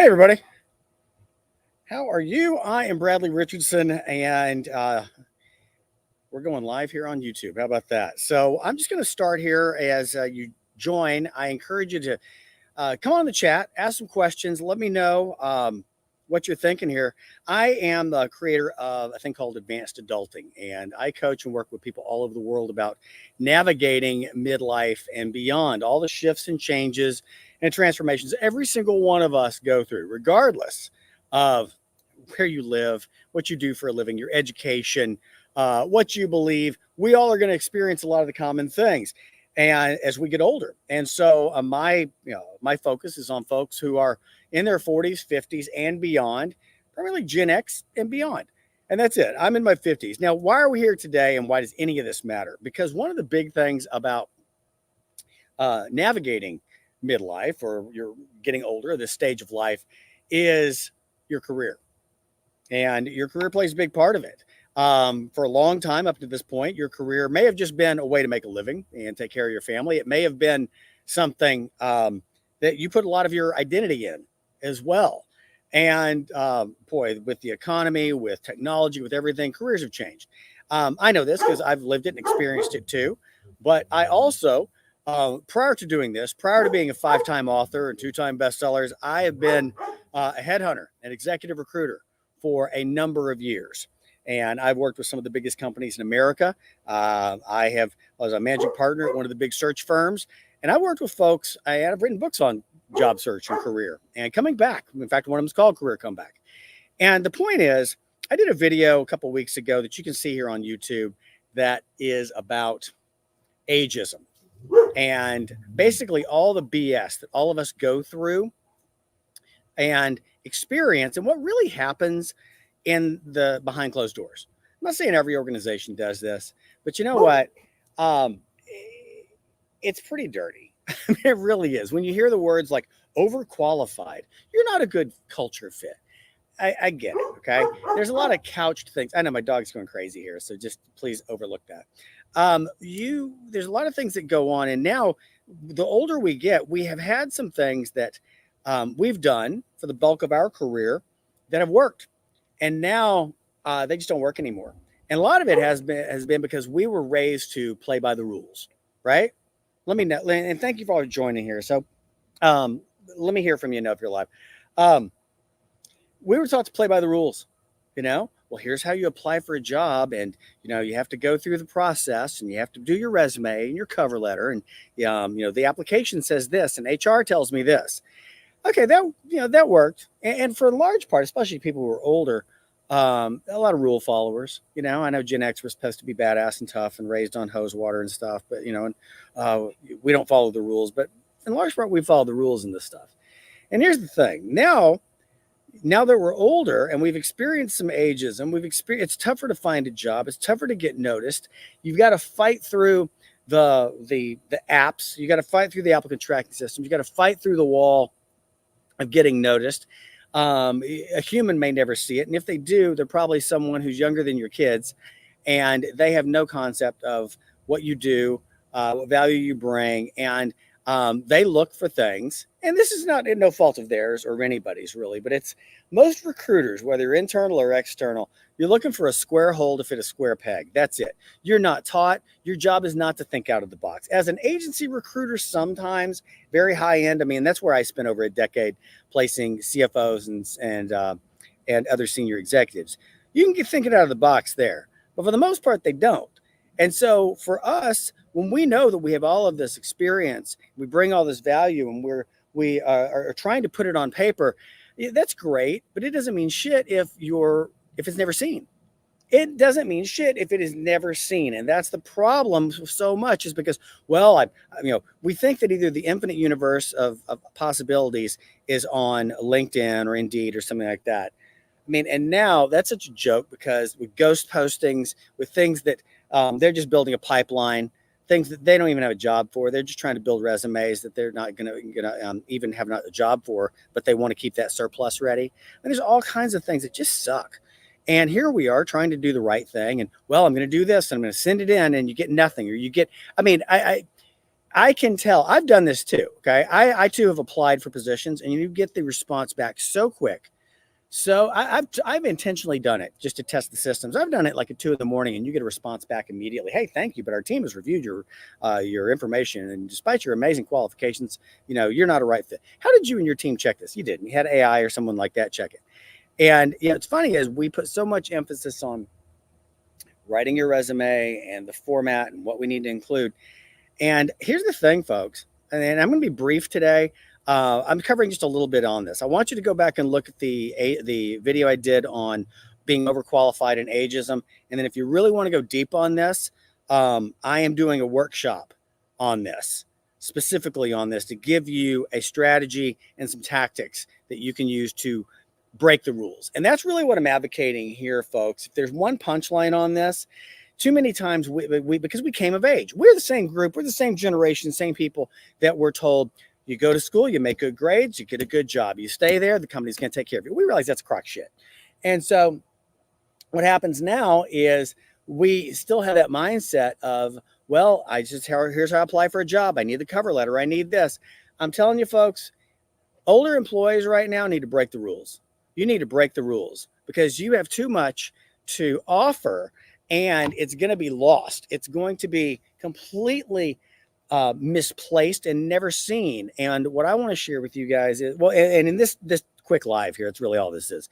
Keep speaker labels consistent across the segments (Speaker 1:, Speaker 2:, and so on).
Speaker 1: Hey, everybody. How are you? I am Bradley Richardson, and we're going live here on YouTube. How about that? So I'm just going to start here as you join. I encourage you to come on the chat, ask some questions, let me know what you're thinking here. I am the creator of a thing called Advanced Adulting, and I coach and work with people all over the world about navigating midlife and beyond, all the shifts and changes and transformations every single one of us go through, regardless of where you live, what you do for a living, your education, what you believe. We all are going to experience a lot of the common things, and as we get older. And so my focus is on folks who are in their 40s, 50s, and beyond, primarily Gen X and beyond. And that's it. I'm in my 50s. Now, why are we here today, and why does any of this matter? Because one of the big things about navigating midlife, or you're getting older, this stage of life, is your career. And your career plays a big part of it. For a long time up to this point, your career may have just been a way to make a living and take care of your family. It may have been something that you put a lot of your identity in as well. And boy, with the economy, with technology, with everything, careers have changed. I know this because I've lived it and experienced it too. But I also, prior to doing this, prior to being a 5-time author and 2-time bestsellers, I have been a headhunter, an executive recruiter for a number of years. And I've worked with some of the biggest companies in America. I was a managing partner at one of the big search firms. And I worked with folks. I've written books on job search and career and coming back. In fact, one of them is called Career Comeback. And the point is, I did a video a couple of weeks ago that you can see here on YouTube that is about ageism and basically all the BS that all of us go through and experience, and what really happens in the behind closed doors. I'm not saying every organization does this, but you know what? It's pretty dirty. It really is. When you hear the words like overqualified, you're not a good culture fit. I get it. Okay. There's a lot of couched things. I know my dog's going crazy here, so just please overlook that. There's a lot of things that go on. And now the older we get, we have had some things that we've done for the bulk of our career that have worked. And now they just don't work anymore. And a lot of it has been because we were raised to play by the rules, right? Let me know, and thank you for all joining here. So let me hear from you if you're live. We were taught to play by the rules, Well, here's how you apply for a job, and you have to go through the process, and you have to do your resume and your cover letter, and the application says this, and HR tells me this. Okay, that worked, and for a large part, especially people who are older, a lot of rule followers. I know Gen X was supposed to be badass and tough and raised on hose water and stuff, but we don't follow the rules. But in large part, we follow the rules in this stuff. And here's the thing: now that we're older and we've experienced some ageism, it's tougher to find a job. It's tougher to get noticed. You've got to fight through the apps. You got to fight through the applicant tracking systems. You got to fight through the wall of getting noticed. A human may never see it. And if they do, they're probably someone who's younger than your kids, and they have no concept of what you do, what value you bring. And they look for things, and this is no fault of theirs or anybody's really, but it's most recruiters, whether you're internal or external, you're looking for a square hole to fit a square peg. That's it. You're not taught. Your job is not to think out of the box. As an agency recruiter, sometimes very high end. I mean, that's where I spent over a decade placing CFOs and other senior executives. You can get thinking out of the box there, but for the most part, they don't. And so for us, when we know that we have all of this experience, we bring all this value, and we are trying to put it on paper, that's great, but it doesn't mean shit if it's never seen. It doesn't mean shit if it is never seen. And that's the problem so much, is because, we think that either the infinite universe of possibilities is on LinkedIn or Indeed or something like that. I mean, and now that's such a joke, because with ghost postings, with things that they're just building a pipeline, things that they don't even have a job for. They're just trying to build resumes that they're not going to even have a job for, but they want to keep that surplus ready. And there's all kinds of things that just suck. And here we are trying to do the right thing. And, I'm going to do this, and I'm going to send it in, and you get nothing, or you get, I can tell. I've done this too. Okay. I too have applied for positions and you get the response back so quick. So I've intentionally done it just to test the systems. I've done it like at 2 a.m. and you get a response back immediately. Hey, thank you, but our team has reviewed your information, and despite your amazing qualifications, you're not a right fit. How did you and your team check this? You didn't. You had AI or someone like that check it. And it's funny is we put so much emphasis on writing your resume and the format and what we need to include. And here's the thing, folks, and I'm going to be brief today. I'm covering just a little bit on this. I want you to go back and look at the video I did on being overqualified and ageism. And then if you really want to go deep on this, I am doing a workshop on this, specifically on this, to give you a strategy and some tactics that you can use to break the rules. And that's really what I'm advocating here, folks. If there's one punchline on this, too many times we because we came of age, we're the same group, we're the same generation, same people that we're told, you go to school, you make good grades, you get a good job, you stay there, the company's going to take care of you. We realize that's crock shit. And so what happens now is we still have that mindset of, well, here's how I apply for a job. I need the cover letter. I need this. I'm telling you, folks, older employees right now need to break the rules. You need to break the rules because you have too much to offer and it's going to be lost. It's going to be completely misplaced and never seen. And what I want to share with you guys is, well, and in this quick live here, it's really all this is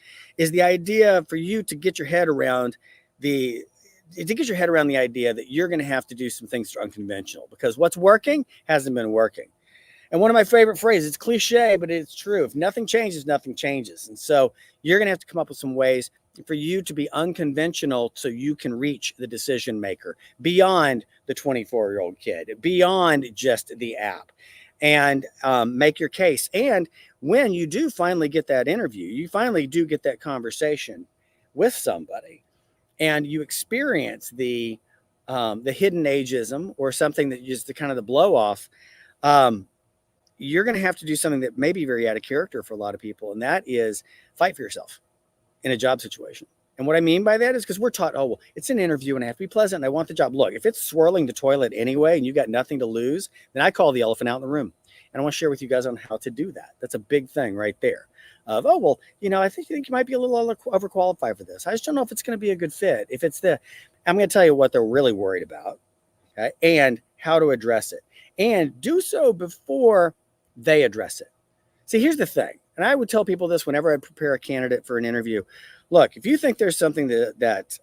Speaker 1: the idea for you to get your head around the idea that you're going to have to do some things that are unconventional because what's working hasn't been working. And one of my favorite phrases, it's cliche, but it's true. If nothing changes, nothing changes. And so you're going to have to come up with some ways for you to be unconventional so you can reach the decision maker beyond the 24-year-old kid, beyond just the app, and make your case. And when you do finally get that interview, you finally do get that conversation with somebody, and you experience the hidden ageism or something that is the kind of the blow off, you're going to have to do something that may be very out of character for a lot of people, and that is fight for yourself in a job situation. And what I mean by that is because we're taught, oh, well, it's an interview and I have to be pleasant and I want the job. Look, if it's swirling the toilet anyway and you got nothing to lose, then I call the elephant out in the room. And I want to share with you guys on how to do that. That's a big thing right there. Of, oh, well, I think you might be a little overqualified for this. I just don't know if it's going to be a good fit. I'm going to tell you what they're really worried about, okay, and how to address it. And do so before they address it. See, here's the thing. And I would tell people this whenever I prepare a candidate for an interview. Look, if you think there's something that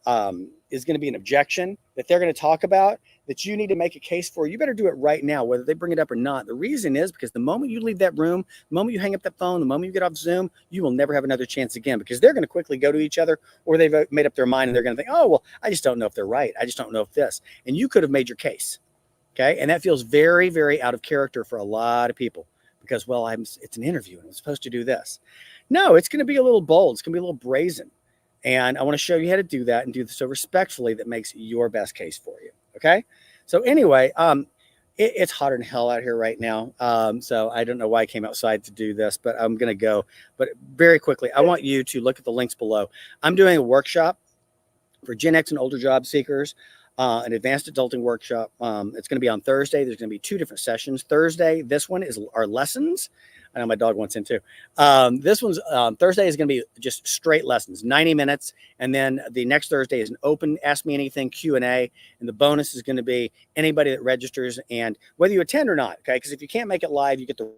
Speaker 1: is going to be an objection that they're going to talk about that you need to make a case for, you better do it right now, whether they bring it up or not. The reason is because the moment you leave that room, the moment you hang up that phone, the moment you get off Zoom, you will never have another chance again because they're going to quickly go to each other or they've made up their mind and they're going to think, oh, well, I just don't know if they're right. I just don't know if this. And you could have made your case. Okay. And that feels very, very out of character for a lot of people. Because, well, it's an interview and I'm supposed to do this. No, it's going to be a little bold. It's going to be a little brazen. And I want to show you how to do that and do this so respectfully that makes your best case for you. Okay. So anyway, it's hotter than hell out here right now. So I don't know why I came outside to do this, but I'm going to go. But very quickly, I want you to look at the links below. I'm doing a workshop for Gen X and older job seekers. An advanced adulting workshop. It's going to be on Thursday. There's going to be 2 different sessions. Thursday, this one is our lessons. I know my dog wants in too. This one's Thursday is going to be just straight lessons, 90 minutes. And then the next Thursday is an open Ask Me Anything Q&A. And the bonus is going to be anybody that registers and whether you attend or not. Okay. Because if you can't make it live, you get the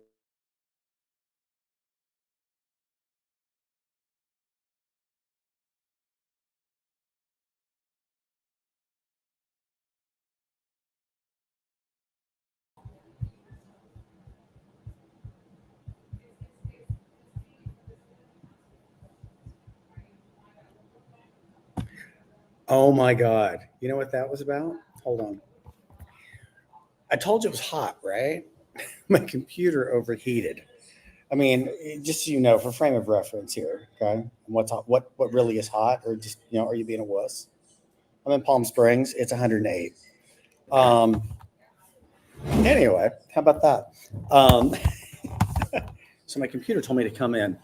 Speaker 1: Oh my God. You know what that was about? Hold on. I told you it was hot, right? My computer overheated. I mean, just so you know, for frame of reference here, okay? What's hot, what really is hot, or just are you being a wuss? I'm in Palm Springs. It's 108. Anyway, how about that? So my computer told me to come in.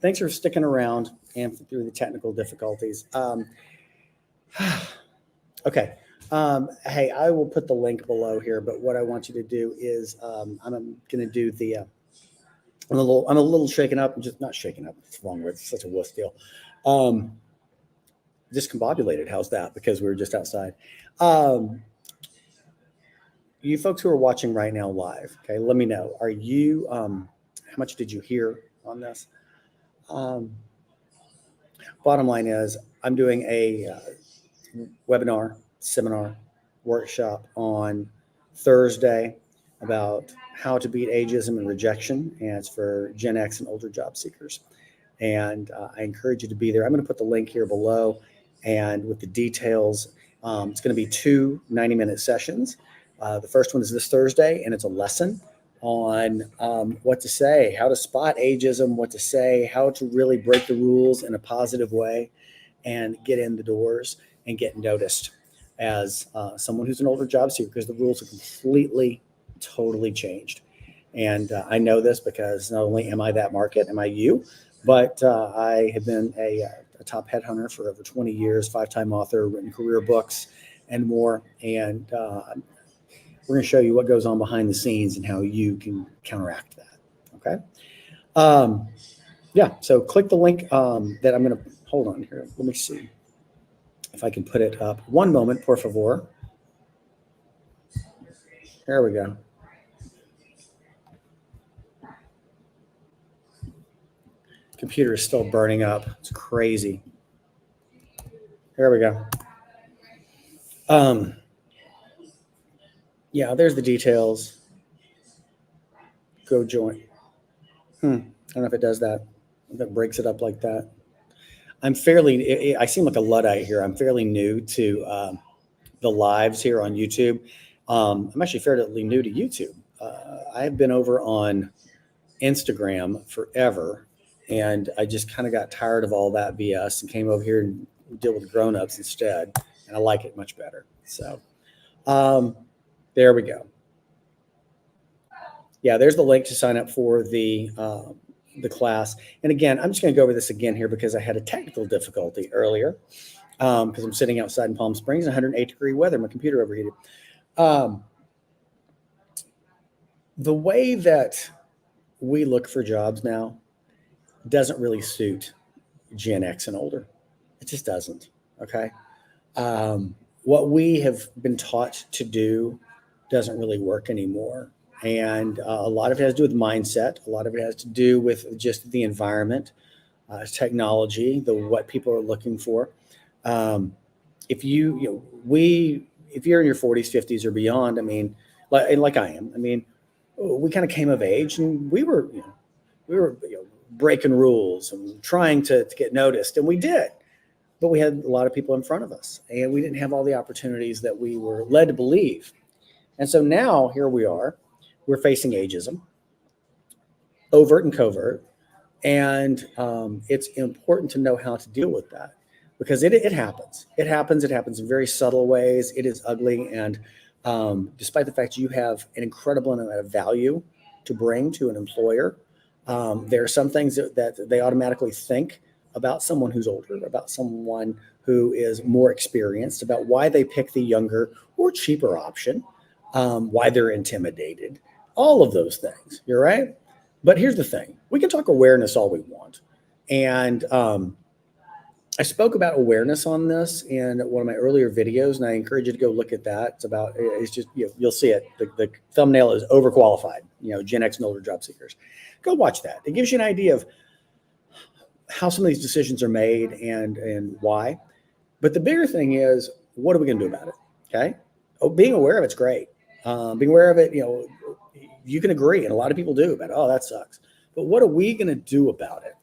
Speaker 1: Thanks for sticking around and through the technical difficulties. Okay, Hey, I will put the link below here, but what I want you to do is I'm going to do the I'm a little shaken up, just not shaken up. It's the wrong word. It's such a wuss deal. Um, discombobulated. How's that? Because we were just outside. Um, you folks who are watching right now live, okay, let me know. Are you, how much did you hear on this? Um, bottom line is, I'm doing a webinar, seminar, workshop on Thursday about how to beat ageism and rejection, and it's for Gen X and older job seekers. And I encourage you to be there. I'm going to put the link here below, and with the details. It's going to be two 90-minute sessions. The first one is this Thursday, and it's a lesson on what to say, how to spot ageism, what to say, how to really break the rules in a positive way and get in the doors and get noticed as someone who's an older job seeker, because the rules are completely, totally changed. And I know this because not only am I that market, am I you, but I have been a top headhunter for over 20 years, 5-time author, written career books and more. And we're going to show you what goes on behind the scenes and how you can counteract that. Okay. Yeah. So click the link that I'm going to hold on here. Let me see if I can put it up. One moment, por favor. There we go. Computer is still burning up. It's crazy. There we go. Yeah, there's the details. Go join. I don't know if it does that. If it breaks it up like that. I seem like a Luddite here. I'm fairly new to the lives here on YouTube. I'm actually fairly new to YouTube. I've been over on Instagram forever, and I just kind of got tired of all that BS and came over here and deal with grown-ups instead, and I like it much better. So there we go. Yeah, there's the link to sign up for the class. And again, I'm just going to go over this again here because I had a technical difficulty earlier because I'm sitting outside in Palm Springs, 108-degree weather. My computer overheated. The way that we look for jobs now doesn't really suit Gen X and older. It just doesn't. Okay. What we have been taught to do doesn't really work anymore. And a lot of it has to do with mindset. A lot of it has to do with just the environment, technology, what people are looking for. If you're in your 40s, 50s, or beyond, I mean, like I am, I mean, we kind of came of age, and we were breaking rules and trying to get noticed, and we did. But we had a lot of people in front of us, and we didn't have all the opportunities that we were led to believe. And so now here we are. We're facing ageism, overt and covert, and it's important to know how to deal with that because it happens. It happens. It happens in very subtle ways. It is ugly, and despite the fact you have an incredible amount of value to bring to an employer, there are some things that they automatically think about someone who's older, about someone who is more experienced, about why they pick the younger or cheaper option, why they're intimidated. All of those things, you're right. But here's the thing. We can talk awareness all we want. And I spoke about awareness on this in one of my earlier videos, and I encourage you to go look at that. It's just, you'll see it. The thumbnail is overqualified, Gen X and older job seekers. Go watch that. It gives you an idea of how some of these decisions are made and why. But the bigger thing is, what are we going to do about it? Okay. Being aware of it's great. Being aware of it, you can agree, and a lot of people do, about, oh, that sucks. But what are we going to do about it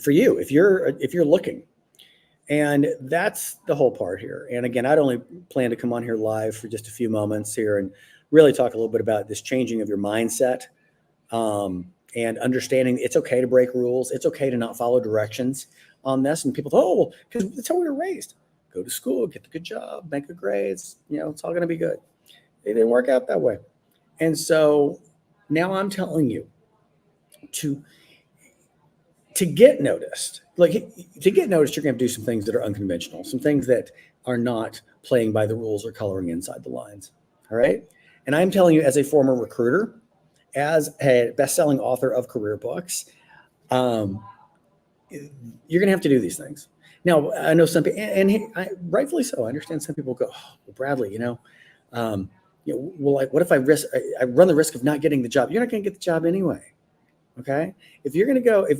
Speaker 1: for you if you're looking? And that's the whole part here. And again, I'd only plan to come on here live for just a few moments here and really talk a little bit about this changing of your mindset and understanding it's okay to break rules. It's okay to not follow directions on this. And people thought, oh, well, because that's how we were raised. Go to school, get the good job, make good grades. It's all going to be good. It didn't work out that way. And so now I'm telling you to to get noticed, you're going to have to do some things that are unconventional, some things that are not playing by the rules or coloring inside the lines. All right. And I'm telling you, as a former recruiter, as a best-selling author of career books, you're going to have to do these things. Now, I know some people, and rightfully so. I understand some people go, oh, well, Bradley, well, what if I run the risk of not getting the job? You're not going to get the job anyway. Okay. If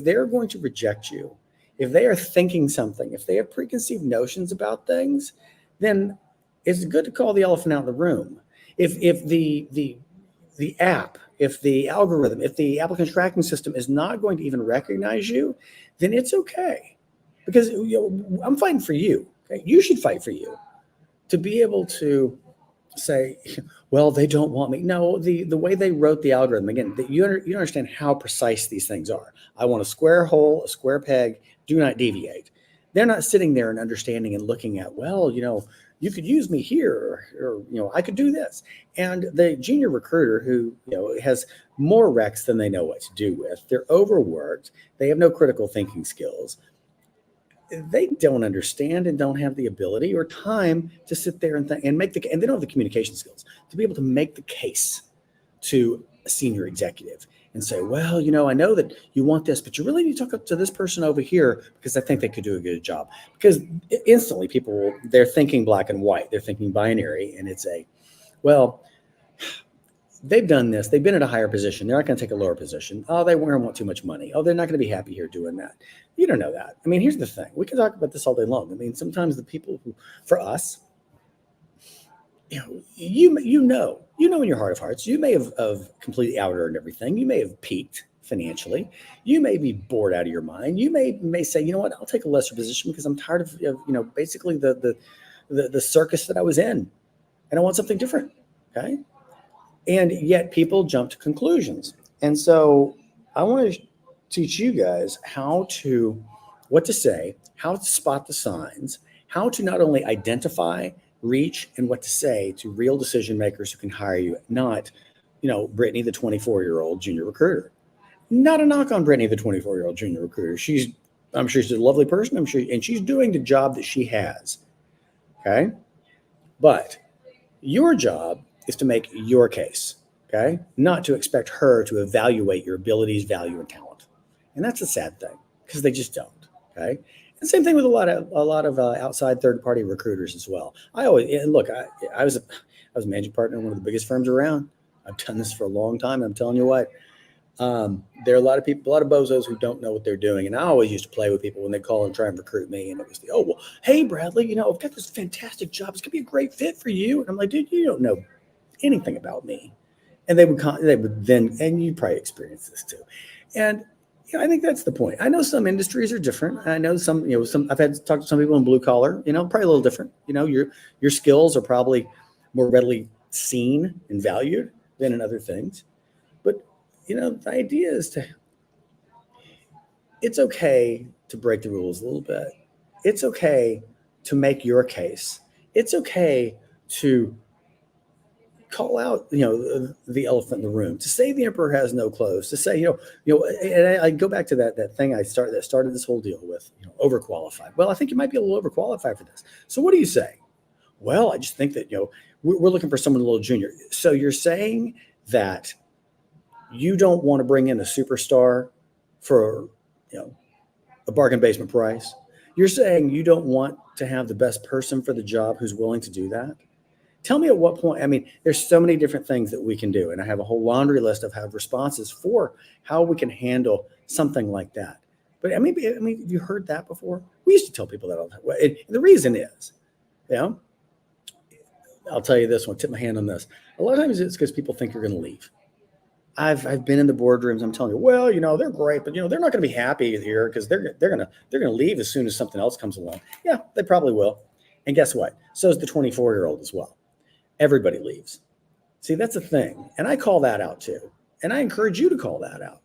Speaker 1: they're going to reject you, if they are thinking something, if they have preconceived notions about things, then it's good to call the elephant out in the room. If the app, if the algorithm, if the applicant tracking system is not going to even recognize you, then it's okay. Because I'm fighting for you. Okay? You should fight for you to be able to say, well, they don't want me. No, the way they wrote the algorithm, again, you understand how precise these things are. I want a square hole, a square peg, do not deviate. They're not sitting there and understanding and looking at, well, you could use me here, or I could do this. And the junior recruiter who has more recs than they know what to do with, they're overworked, they have no critical thinking skills, they don't understand and don't have the ability or time to sit there and think and make and they don't have the communication skills to be able to make the case to a senior executive and say, well, I know that you want this, but you really need to talk to this person over here because I think they could do a good job. Because instantly they're thinking black and white, they're thinking binary, and it's well, they've done this, they've been at a higher position, they're not going to take a lower position. Oh, they want too much money. Oh, they're not going to be happy here doing that. You don't know that. I mean, here's the thing. We can talk about this all day long. I mean, sometimes the people who, for us, you know in your heart of hearts, you may have completely out-earned everything. You may have peaked financially. You may be bored out of your mind. You may say, you know what, I'll take a lesser position because I'm tired of basically the circus that I was in, and I want something different. Okay. And yet people jump to conclusions. And so I want to teach you guys what to say, how to spot the signs, how to not only identify, reach, and what to say to real decision makers who can hire you, not, Brittany, the 24-year-old junior recruiter. Not a knock on Brittany, the 24-year-old junior recruiter. I'm sure she's a lovely person. I'm sure, and she's doing the job that she has. Okay. But your job is to make your case, okay? Not to expect her to evaluate your abilities, value, and talent. And that's a sad thing because they just don't, okay? And same thing with a lot of outside third-party recruiters as well. I was a managing partner in one of the biggest firms around. I've done this for a long time. I'm telling you what, there are a lot of people, a lot of bozos who don't know what they're doing. And I always used to play with people when they call and try and recruit me. And it was hey, Bradley, I've got this fantastic job. It's going to be a great fit for you. And I'm like, dude, you don't know anything about me. And they would then, and you probably experience this too. And I think that's the point. I know some industries are different. I know some I've had to talk to some people in blue collar, probably a little different. Your skills are probably more readily seen and valued than in other things. But, the idea is it's okay to break the rules a little bit. It's okay to make your case. It's okay to call out, the elephant in the room, to say the emperor has no clothes, to say, and I go back to that thing that started this whole deal with, overqualified. Well, I think you might be a little overqualified for this. So what do you say? Well, I just think that, we're looking for someone a little junior. So you're saying that you don't want to bring in a superstar for, a bargain basement price. You're saying you don't want to have the best person for the job who's willing to do that. Tell me at what point. I mean, there's so many different things that we can do. And I have a whole laundry list of responses for how we can handle something like that. But have you heard that before? We used to tell people that all the time. And the reason is, I'll tell you this one, tip my hand on this. A lot of times it's because people think you're going to leave. I've been in the boardrooms. I'm telling you, well, they're great, but they're not going to be happy here because they're going to leave as soon as something else comes along. Yeah, they probably will. And guess what? So is the 24-year-old as well. Everybody leaves. See, that's a thing. And I call that out too. And I encourage you to call that out.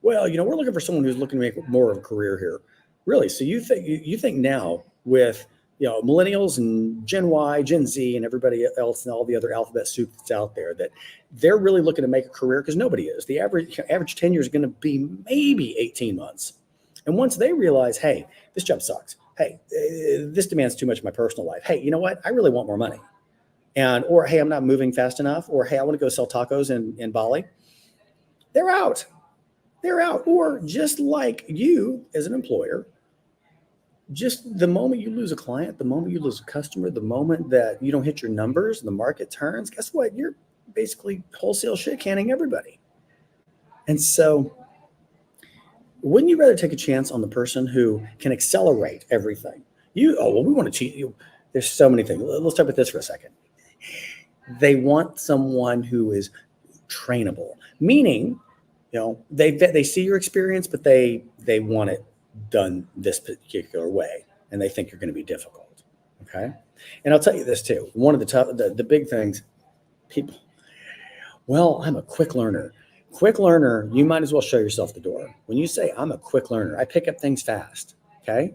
Speaker 1: Well, we're looking for someone who's looking to make more of a career here. Really? So you think now with millennials and Gen Y, Gen Z, and everybody else and all the other alphabet soup that's out there, that they're really looking to make a career, because nobody is. The average tenure is going to be maybe 18 months. And once they realize, hey, this job sucks. Hey, this demands too much of my personal life. Hey, you know what? I really want more money. Or, hey, I'm not moving fast enough. Or, hey, I want to go sell tacos in Bali. They're out. They're out. Or just like you as an employer, just the moment you lose a client, the moment you lose a customer, the moment that you don't hit your numbers, the market turns, guess what? You're basically wholesale shit canning everybody. And so wouldn't you rather take a chance on the person who can accelerate everything? We want to cheat you. There's so many things. Let's talk about this for a second. They want someone who is trainable, meaning, they see your experience, but they want it done this particular way, and they think you're going to be difficult. Okay. And I'll tell you this too. One of the big things, people, well, I'm a quick learner. Quick learner, you might as well show yourself the door. When you say I'm a quick learner, I pick up things fast. Okay.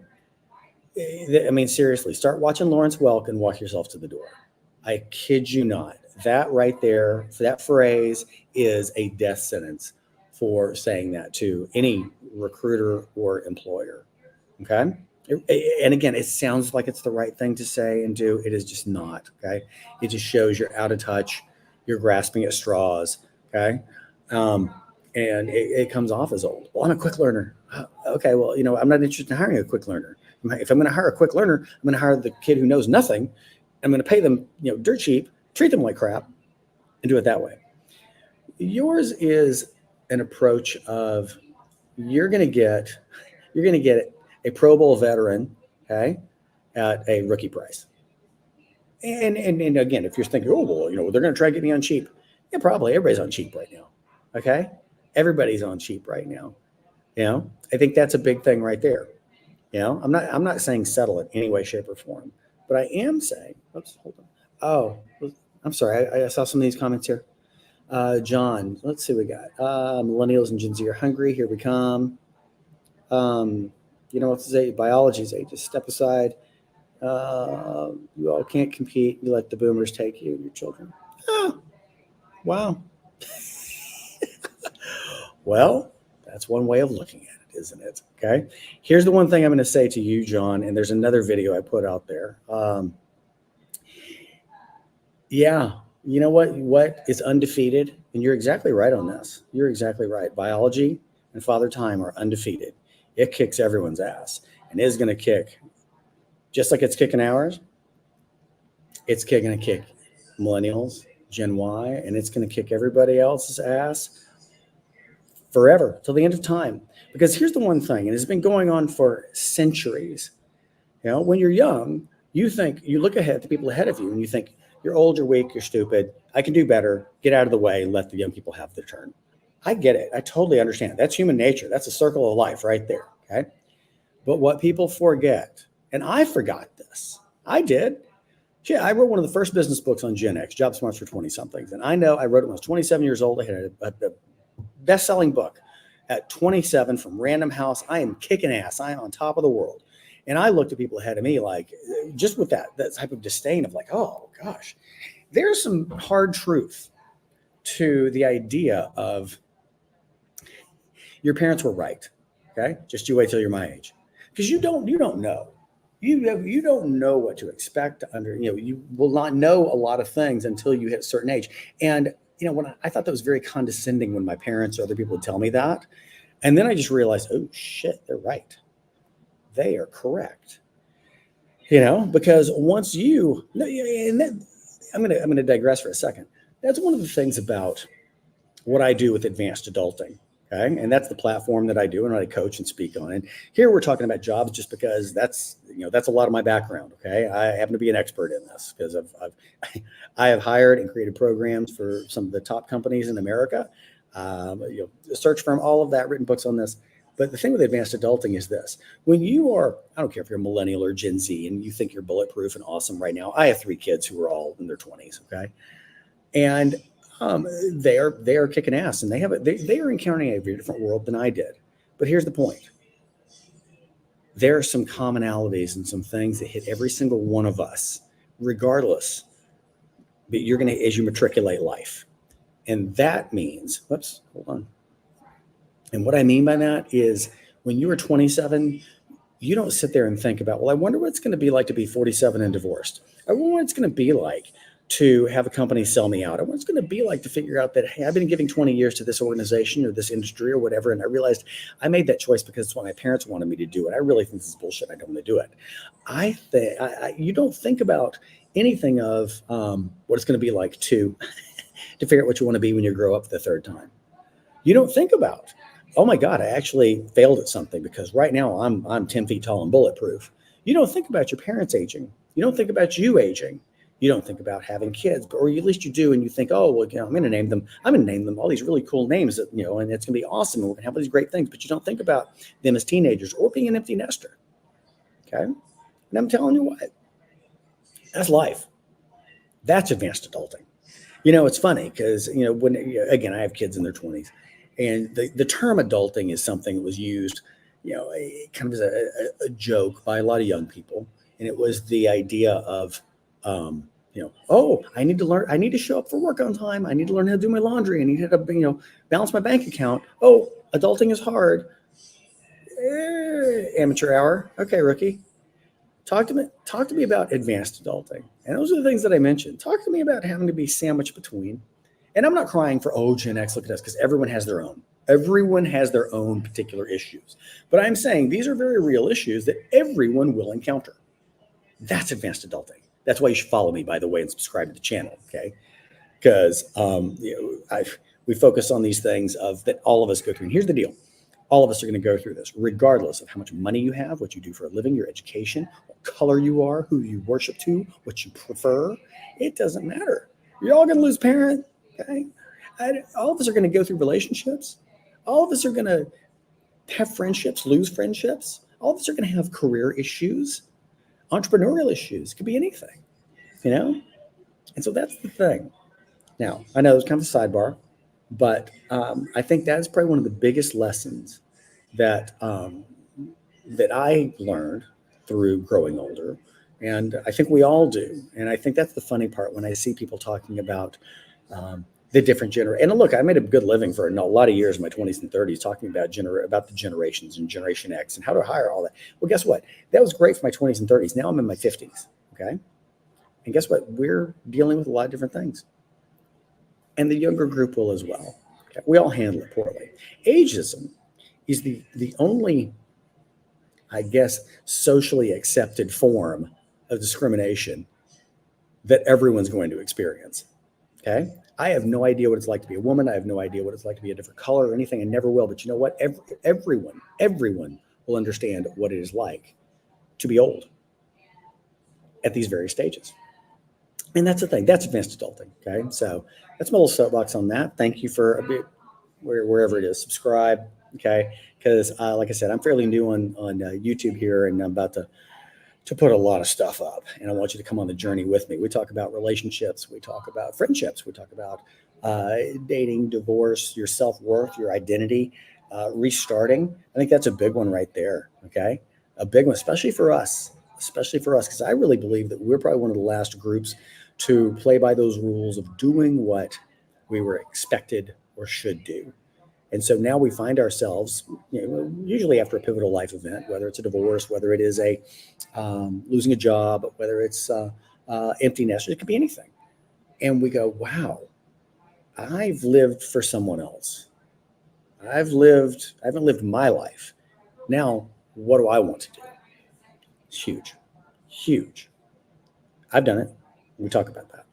Speaker 1: I mean, seriously, start watching Lawrence Welk and walk yourself to the door. I kid you not. That right there, that phrase is a death sentence for saying that to any recruiter or employer. Okay. And again, it sounds like it's the right thing to say and do. It is just not. Okay. It just shows you're out of touch. You're grasping at straws. Okay. And it comes off as old. Well, I'm a quick learner. Okay. Well, I'm not interested in hiring a quick learner. If I'm going to hire a quick learner, I'm going to hire the kid who knows nothing. I'm going to pay them, dirt cheap, treat them like crap, and do it that way. Yours is an approach of you're going to get a Pro Bowl veteran, okay, at a rookie price. And again, if you're thinking, they're going to try to get me on cheap. Yeah, probably. Everybody's on cheap right now. Okay. Everybody's on cheap right now. I think that's a big thing right there. I'm not saying settle in any way, shape, or form, but I am saying, oops, hold on. Oh, I'm sorry. I saw some of these comments here. John, let's see what we got. Millennials and Gen Z are hungry. Here we come. What's the biology's age? Just step aside. You all can't compete. You let the boomers take you and your children. Oh, wow. Well, that's one way of looking at it, isn't it? Okay. Here's the one thing I'm going to say to you, John, and there's another video I put out there. Yeah. You know what is undefeated? And you're exactly right on this. You're exactly right. Biology and Father Time are undefeated. It kicks everyone's ass and is going to kick, just like it's kicking ours. It's going to kick millennials, Gen Y, and it's going to kick everybody else's ass forever till the end of time. Because here's the one thing, and it's been going on for centuries. When you're young, you look ahead at the people ahead of you and you think, you're old, you're weak, you're stupid. I can do better. Get out of the way and let the young people have their turn. I get it. I totally understand. That's human nature. That's a circle of life right there. Okay. But what people forget, and I forgot this, I did. Yeah, I wrote one of the first business books on Gen X, Job Smarts for 20-somethings. And I know I wrote it when I was 27 years old. I had a best-selling book at 27 from Random House. I am kicking ass. I am on top of the world. And I looked at people ahead of me like, just with that type of disdain of like, oh gosh, there's some hard truth to the idea of your parents were right. Okay. Just you wait till you're my age, because you don't know. You don't know what to expect you will not know a lot of things until you hit a certain age. And, when I thought that was very condescending when my parents or other people would tell me that. And then I just realized, oh shit, they're right. They are correct. Because once I'm going to digress for a second. That's one of the things about what I do with advanced adulting. Okay. And that's the platform that I do and I coach and speak on. And here we're talking about jobs just because that's a lot of my background. Okay. I happen to be an expert in this because I have hired and created programs for some of the top companies in America, a search firm, all of that, written books on this. But the thing with advanced adulting is this: when you are, I don't care if you're a millennial or Gen Z and you think you're bulletproof and awesome right now. I have 3 kids who are all in their 20s. Okay. And they are kicking ass, and they are encountering a very different world than I did. But here's the point: there are some commonalities and some things that hit every single one of us, regardless. But you're going to, as you matriculate life. And that means, whoops, hold on. And what I mean by that is when you were 27, you don't sit there and think about, well, I wonder what it's going to be like to be 47 and divorced. I wonder what it's going to be like to have a company sell me out. I wonder what it's going to be like to figure out that, hey, I've been giving 20 years to this organization or this industry or whatever. And I realized I made that choice because it's what my parents wanted me to do. And I really think this is bullshit. I don't want to do it. I think you don't think about anything of what it's going to be like to figure out what you want to be when you grow up the third time. You don't think about, oh my God, I actually failed at something because right now I'm 10 feet tall and bulletproof. You don't think about your parents aging. You don't think about you aging. You don't think about having kids, or at least you do. And you think, oh, well, I'm going to name them all these really cool names that, and it's going to be awesome. And we're going to have all these great things, but you don't think about them as teenagers or being an empty nester. Okay. And I'm telling you what, that's life. That's advanced adulting. It's funny because, when, again, I have kids in their 20s, and the term adulting is something that was used, kind of as a joke by a lot of young people. And it was the idea of, oh, I need to show up for work on time. I need to learn how to do my laundry. I need to, balance my bank account. Oh, adulting is hard. Amateur hour. Okay, rookie. Talk to me about advanced adulting. And those are the things that I mentioned. Talk to me about having to be sandwiched between. And I'm not crying for, oh, Gen X, look at us, because everyone has their own. Everyone has their own particular issues. But I'm saying these are very real issues that everyone will encounter. That's advanced adulting. That's why you should follow me, by the way, and subscribe to the channel, okay? Because we focus on these things that all of us go through. And here's the deal. All of us are going to go through this, regardless of how much money you have, what you do for a living, your education, what color you are, who you worship to, what you prefer. It doesn't matter. You're all going to lose parent, okay? All of us are going to go through relationships. All of us are going to have friendships, lose friendships. All of us are going to have career issues, entrepreneurial issues. It could be anything, And so that's the thing. Now, I know it's kind of a sidebar, but I think that is probably one of the biggest lessons that I learned through growing older. And I think we all do. And I think that's the funny part when I see people talking about the different generations. And look, I made a good living for a lot of years in my 20s and 30s talking about the generations and Generation X and how to hire all that. Well, guess what? That was great for my 20s and 30s. Now I'm in my 50s, okay? And guess what? We're dealing with a lot of different things. And the younger group will as well. Okay? We all handle it poorly. Ageism is the only, I guess, socially accepted form of discrimination that everyone's going to experience, okay? I have no idea what it's like to be a woman. I have no idea what it's like to be a different color or anything. I never will. But you know what? Everyone will understand what it is like to be old at these various stages. And that's the thing. That's advanced adulting. Okay. So that's my little soapbox on that. Thank you for a bit, wherever it is, subscribe. Okay. Because like I said, I'm fairly new on YouTube here, and I'm about to put a lot of stuff up, and I want you to come on the journey with me. We talk about relationships. We talk about friendships. We talk about dating, divorce, your self-worth, your identity, restarting. I think that's a big one right there. Okay. A big one, especially for us, because I really believe that we're probably one of the last groups to play by those rules of doing what we were expected or should do. And so now we find ourselves, usually after a pivotal life event, whether it's a divorce, whether it is a losing a job, whether it's empty nest, it could be anything. And we go, wow, I've lived for someone else. I haven't lived my life. Now, what do I want to do? It's huge. I've done it. We talk about that.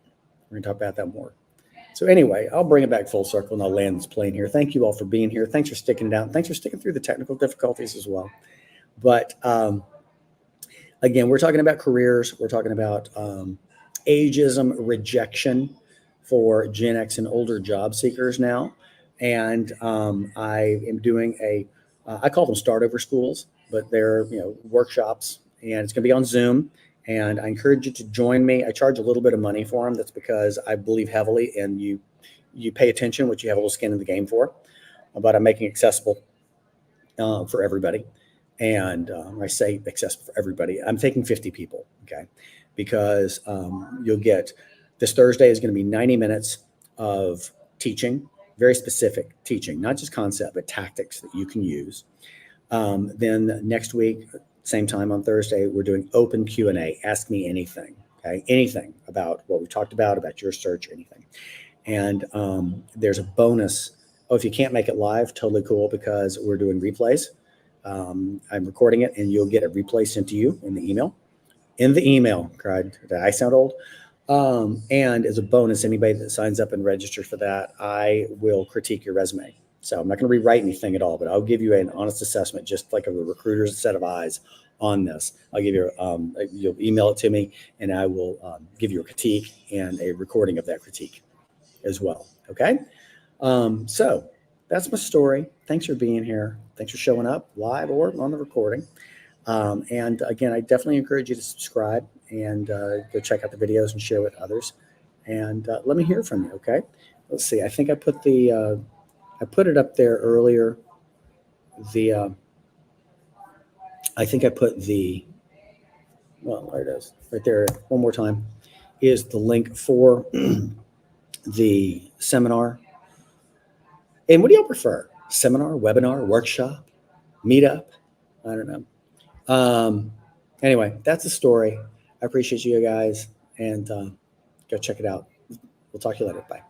Speaker 1: We're going to talk about that more. So anyway, I'll bring it back full circle and I'll land this plane here. Thank you all for being here. Thanks for sticking down. Thanks for sticking through the technical difficulties as well. But again, we're talking about careers. We're talking about ageism rejection for Gen X and older job seekers now. And I am doing I call them start over schools, but they're workshops, and it's going to be on Zoom. And I encourage you to join me. I charge a little bit of money for them. That's because I believe heavily in you pay attention, which you have a little skin in the game for, but I'm making accessible for everybody. And I say accessible for everybody. I'm taking 50 people, okay? Because you'll get, this Thursday is going to be 90 minutes of teaching, very specific teaching, not just concept, but tactics that you can use. Then next week, same time on Thursday, we're doing open Q&A. Ask me anything, okay? Anything about what we talked about your search, anything. And there's a bonus. Oh, if you can't make it live, totally cool, because we're doing replays. I'm recording it, and you'll get a replay sent to you in the email. In the email, cried, did I sound old? And as a bonus, anybody that signs up and registers for that, I will critique your resume. So I'm not going to rewrite anything at all, but I'll give you an honest assessment, just like a recruiter's set of eyes on this. I'll give you, you'll email it to me, and I will give you a critique and a recording of that critique as well. Okay. So that's my story. Thanks for being here. Thanks for showing up live or on the recording. And again, I definitely encourage you to subscribe and go check out the videos and share with others. And let me hear from you. Okay. Let's see. I think I put I put it up there earlier. I think I put well, there it is right there. One more time is the link for the seminar. And what do y'all prefer? Seminar, webinar, workshop, meetup? I don't know. Anyway, that's the story. I appreciate you guys, and go check it out. We'll talk to you later. Bye.